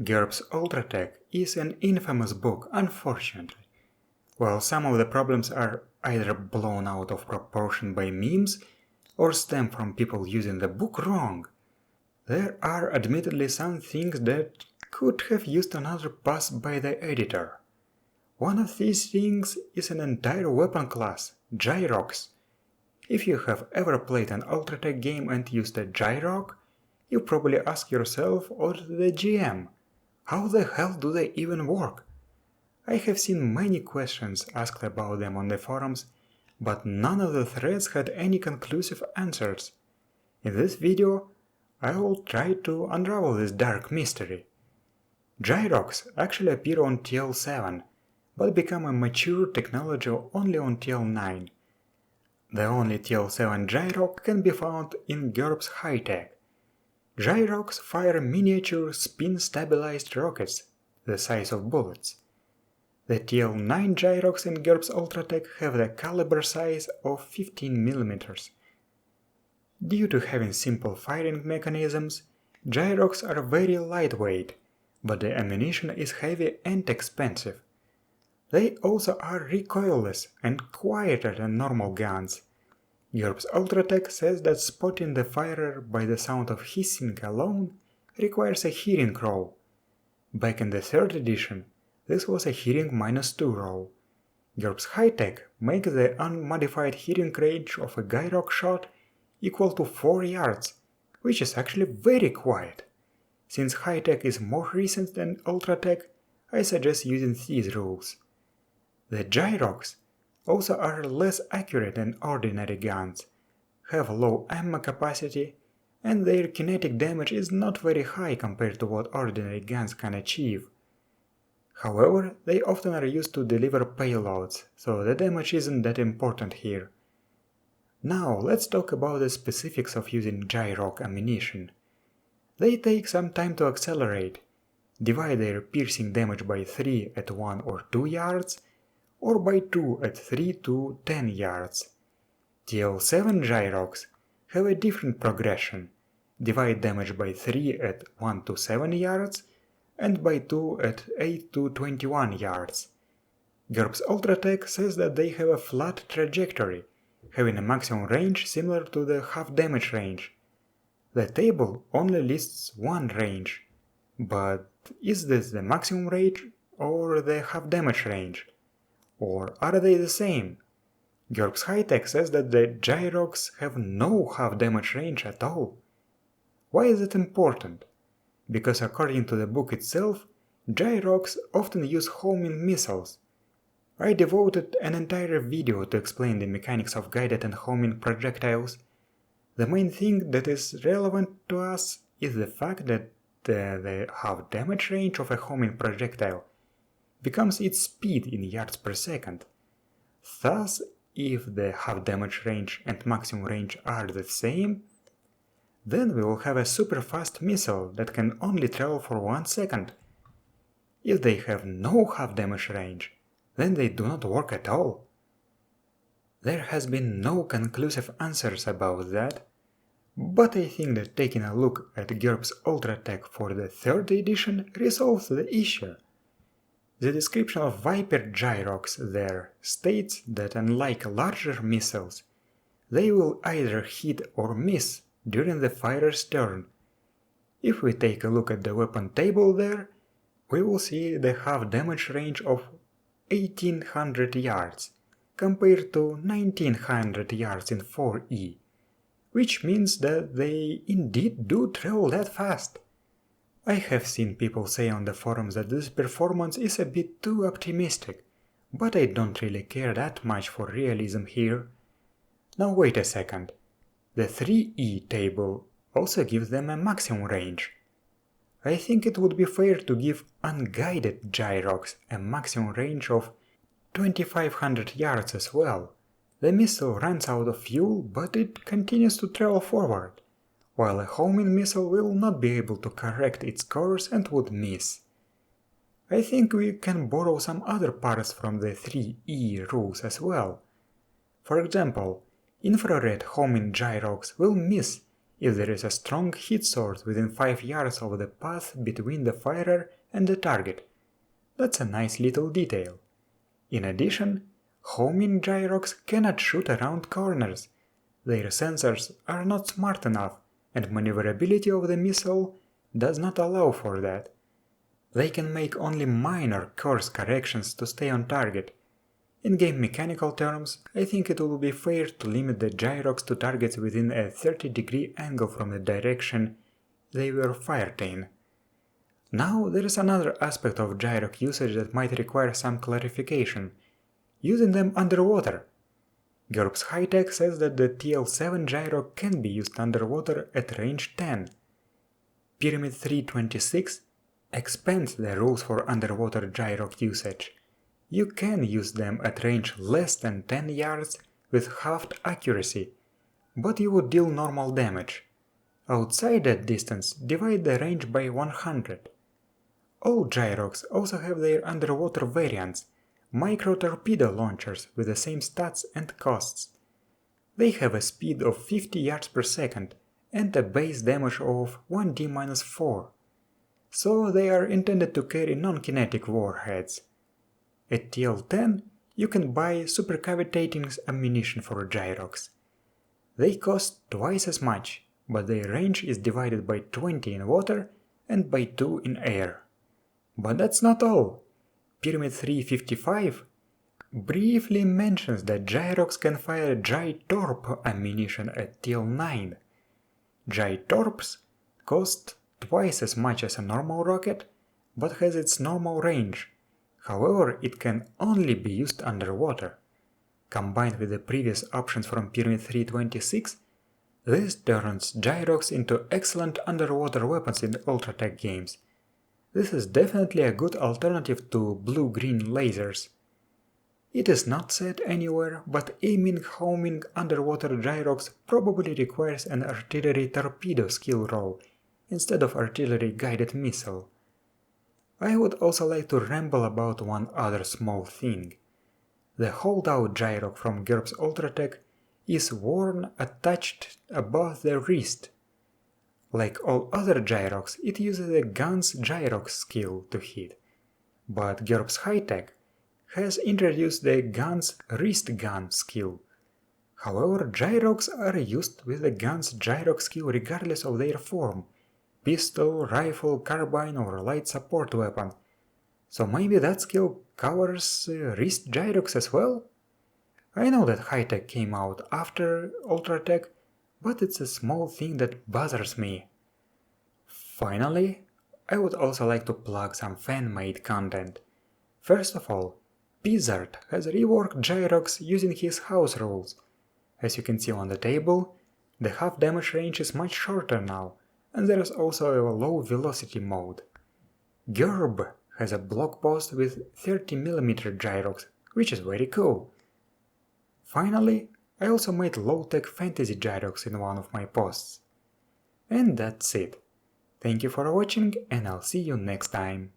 GURPS Ultratech is an infamous book, unfortunately. While some of the problems are either blown out of proportion by memes or stem from people using the book wrong, there are admittedly some things that could have used another pass by the editor. One of these things is an entire weapon class, Gyrocs. If you have ever played an Ultratech game and used a Gyroc, you probably ask yourself or the GM, how the hell do they even work? I have seen many questions asked about them on the forums, but none of the threads had any conclusive answers. In this video, I will try to unravel this dark mystery. Gyrocs actually appear on TL7, but become a mature technology only on TL9. The only TL7 gyroc can be found in GURPS High-Tech. Gyrocs fire miniature spin-stabilized rockets, the size of bullets. The TL9 gyrocs in GURPS Ultratech have the caliber size of 15 mm. Due to having simple firing mechanisms, gyrocs are very lightweight, but the ammunition is heavy and expensive. They also are recoilless and quieter than normal guns. GURPS Ultratech says that spotting the firer by the sound of hissing alone requires a hearing roll. Back in the 3rd edition, this was a hearing -2 roll. GURPS High-Tech makes the unmodified hearing range of a gyroc shot equal to 4 yards, which is actually very quiet. Since High-Tech is more recent than Ultratech, I suggest using these rules. The gyrocs also are less accurate than ordinary guns, have low ammo capacity, and their kinetic damage is not very high compared to what ordinary guns can achieve. However, they often are used to deliver payloads, so the damage isn't that important here. Now let's talk about the specifics of using gyroc ammunition. They take some time to accelerate. Divide their piercing damage by 3 at 1 or 2 yards, or by 2 at 3 to 10 yards. TL7 gyrocs have a different progression. Divide damage by 3 at 1 to 7 yards, and by 2 at 8 to 21 yards. GURPS Ultratech says that they have a flat trajectory, having a maximum range similar to the half damage range. The table only lists one range, but is this the maximum range or the half damage range? Or are they the same? GURPS High-Tech says that the gyrocs have no half damage range at all. Why is it important? Because according to the book itself, gyrocs often use homing missiles. I devoted an entire video to explain the mechanics of guided and homing projectiles. The main thing that is relevant to us is the fact that the half damage range of a homing projectile becomes its speed in yards per second. Thus, if the half damage range and maximum range are the same, then we will have a super fast missile that can only travel for 1 second. If they have no half damage range, then they do not work at all. There has been no conclusive answers about that, but I think that taking a look at GURPS Ultratech for the 3rd edition resolves the issue. The description of Viper gyrocs there states that unlike larger missiles, they will either hit or miss during the firer's turn. If we take a look at the weapon table there, we will see the half damage range of 1800 yards compared to 1900 yards in 4E, which means that they indeed do travel that fast. I have seen people say on the forums that this performance is a bit too optimistic, but I don't really care that much for realism here. Now wait a second. The 3E table also gives them a maximum range. I think it would be fair to give unguided gyrocs a maximum range of 2500 yards as well. The missile runs out of fuel, but it continues to travel forward, while a homing missile will not be able to correct its course and would miss. I think we can borrow some other parts from the 3E rules as well. For example, infrared homing gyrocs will miss if there is a strong hit source within 5 yards of the path between the firer and the target. That's a nice little detail. In addition, homing gyrocs cannot shoot around corners. Their sensors are not smart enough, and maneuverability of the missile does not allow for that. They can make only minor course corrections to stay on target. In game mechanical terms, I think it will be fair to limit the gyrocs to targets within a 30-degree angle from the direction they were fired in. Now there is another aspect of gyroc usage that might require some clarification: using them underwater. GURPS High-Tech says that the TL7 gyroc can be used underwater at range 10. Pyramid 326 expands the rules for underwater gyroc usage. You can use them at range less than 10 yards with halved accuracy, but you would deal normal damage. Outside that distance, divide the range by 100. All gyrocs also have their underwater variants, micro-torpedo launchers with the same stats and costs. They have a speed of 50 yards per second and a base damage of 1d-4, so they are intended to carry non-kinetic warheads. At TL10, you can buy supercavitating ammunition for gyrocs. They cost twice as much, but their range is divided by 20 in water and by 2 in air. But that's not all. Pyramid 355 briefly mentions that gyrocs can fire gytorp ammunition at TL9. Gytorps cost twice as much as a normal rocket, but has its normal range. However, it can only be used underwater. Combined with the previous options from Pyramid 326, this turns gyrocs into excellent underwater weapons in Ultratech games. This is definitely a good alternative to blue-green lasers. It is not said anywhere, but aiming homing underwater gyrocs probably requires an artillery torpedo skill roll instead of artillery guided missile. I would also like to ramble about one other small thing. The holdout gyroc from GURPS Ultratech is worn attached above the wrist. Like all other gyrocs, it uses a gun's gyroc skill to hit, but GURPS High-Tech has introduced the gun's wrist gun skill. However, gyrocs are used with the gun's gyroc skill regardless of their form: pistol, rifle, carbine or light support weapon. So maybe that skill covers wrist gyrocs as well? I know that High-Tech came out after Ultratech, but it's a small thing that bothers me. Finally, I would also like to plug some fan-made content. First of all, Blizzard has reworked gyrocs using his house rules. As you can see on the table, the half damage range is much shorter now, and there is also a low velocity mode. GURB has a blog post with 30mm gyrocs, which is very cool. Finally, I also made low-tech fantasy gyrocs in one of my posts. And that's it. Thank you for watching, and I'll see you next time.